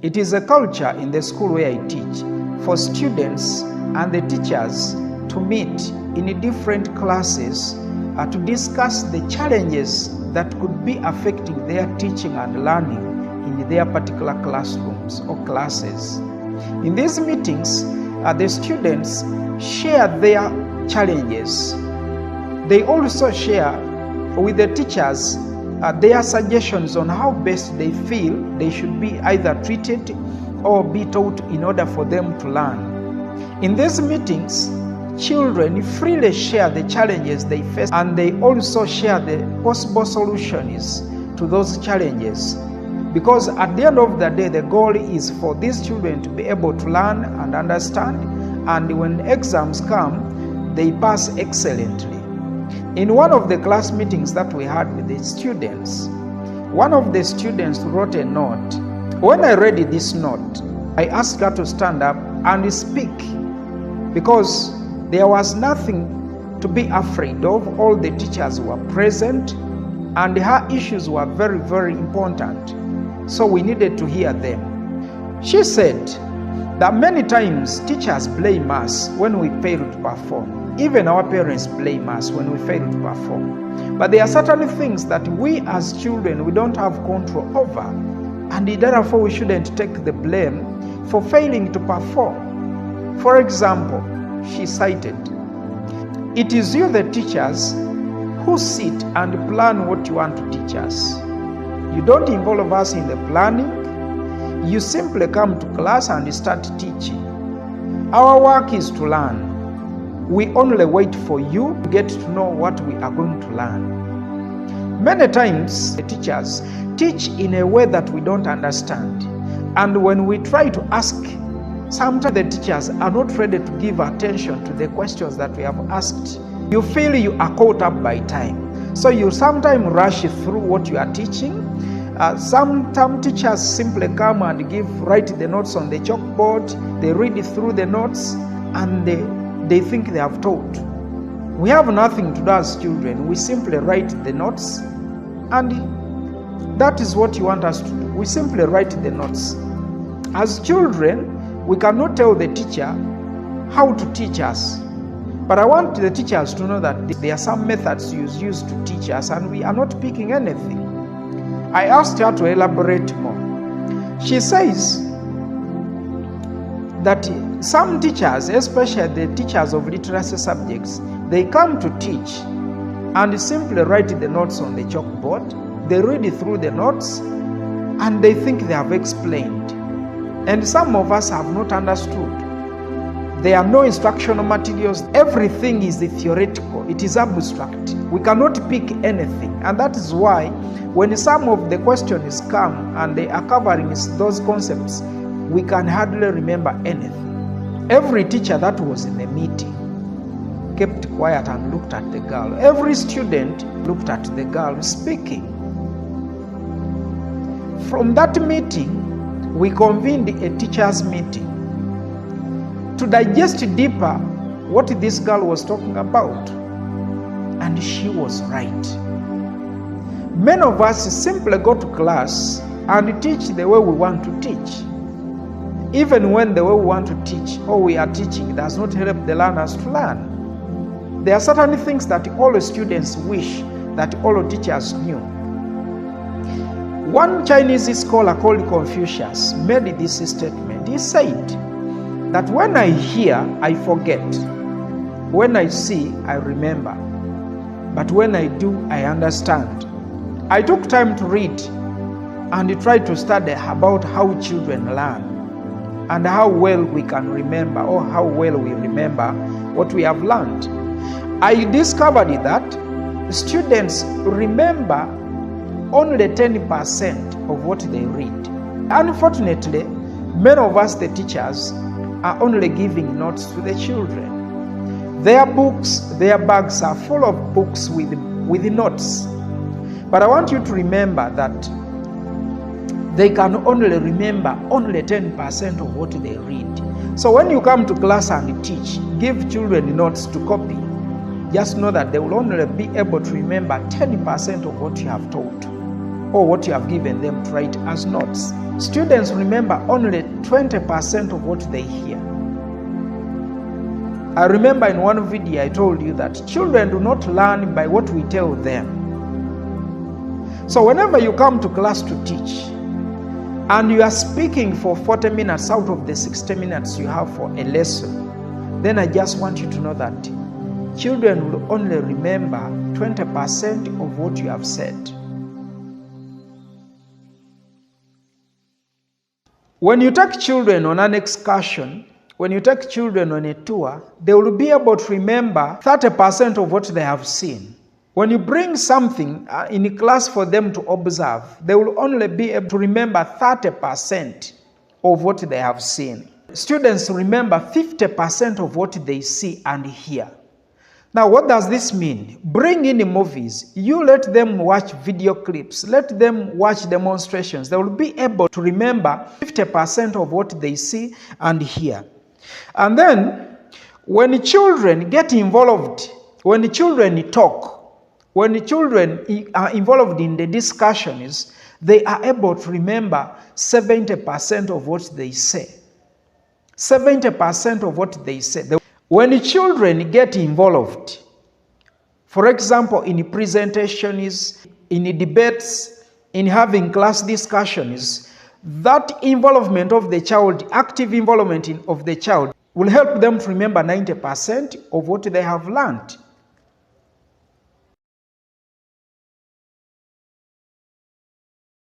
It is a culture in the school where I teach for students and the teachers to meet in different classes to discuss the challenges that could be affecting their teaching and learning in their particular classrooms or classes. In these meetings, the students share their challenges. They also share with the teachers their suggestions on how best they feel they should be either treated or be taught in order for them to learn. In these meetings, children freely share the challenges they face, and they also share the possible solutions to those challenges. Because at the end of the day, the goal is for these children to be able to learn and understand, and when exams come, they pass excellently. In one of the class meetings that we had with the students, one of the students wrote a note. When I read this note, I asked her to stand up and speak, because there was nothing to be afraid of. All the teachers were present, and her issues were very, very important. So we needed to hear them. She said that many times teachers blame us when we fail to perform. Even our parents blame us when we fail to perform. But there are certain things that we as children, we don't have control over, and therefore we shouldn't take the blame for failing to perform. For example, she cited, "It is you, the teachers, who sit and plan what you want to teach us. You don't involve us in the planning. You simply come to class and start teaching. Our work is to learn. We only wait for you to get to know what we are going to learn." Many times, the teachers teach in a way that we don't understand. And when we try to ask, sometimes the teachers are not ready to give attention to the questions that we have asked. You feel you are caught up by time. So you sometimes rush through what you are teaching. Some teachers simply come and write the notes on the chalkboard. They read through the notes and they think they have taught. We have nothing to do as children. We simply write the notes, and that is what you want us to do. We simply write the notes. As children, we cannot tell the teacher how to teach us. But I want the teachers to know that there are some methods used to teach us, and we are not picking anything. I asked her to elaborate more. She says that some teachers, especially the teachers of literacy subjects, they come to teach and simply write the notes on the chalkboard. They read through the notes and they think they have explained. And some of us have not understood. There are no instructional materials. Everything is theoretical. It is abstract. We cannot pick anything. And that is why when some of the questions come and they are covering those concepts, we can hardly remember anything. Every teacher that was in the meeting kept quiet and looked at the girl. Every student looked at the girl speaking. From that meeting, we convened a teachers' meeting to digest deeper what this girl was talking about. And she was right. Many of us simply go to class and teach the way we want to teach. Even when the way we want to teach or we are teaching does not help the learners to learn. There are certain things that all students wish that all teachers knew. One Chinese scholar called Confucius made this statement. He said that when I hear, I forget. When I see, I remember. But when I do, I understand. I took time to read and try to study about how children learn and how well we can remember, or how well we remember what we have learned. I discovered that students remember only 10% of what they read. Unfortunately, many of us, the teachers, are only giving notes to the children. Their books, their bags are full of books with notes. But I want you to remember that they can only remember only 10% of what they read. So when you come to class and teach, give children notes to copy. Just know that they will only be able to remember 10% of what you have taught. or what you have given them to write as notes. Students remember only 20% of what they hear. I remember in one video I told you that children do not learn by what we tell them. So whenever you come to class to teach, and you are speaking for 40 minutes out of the 60 minutes you have for a lesson, then I just want you to know that children will only remember 20% of what you have said. When you take children on an excursion, when you take children on a tour, they will be able to remember 30% of what they have seen. When you bring something in class for them to observe, they will only be able to remember 30% of what they have seen. Students remember 50% of what they see and hear. Now, what does this mean? Bring in movies. You let them watch video clips. Let them watch demonstrations. They will be able to remember 50% of what they see and hear. And then, when children get involved, when children talk, when children are involved in the discussions, they are able to remember 70% of what they say. 70% of what they say. When children get involved, for example, in presentations, in debates, in having class discussions, that involvement of the child, active involvement of the child, will help them to remember 90% of what they have learned.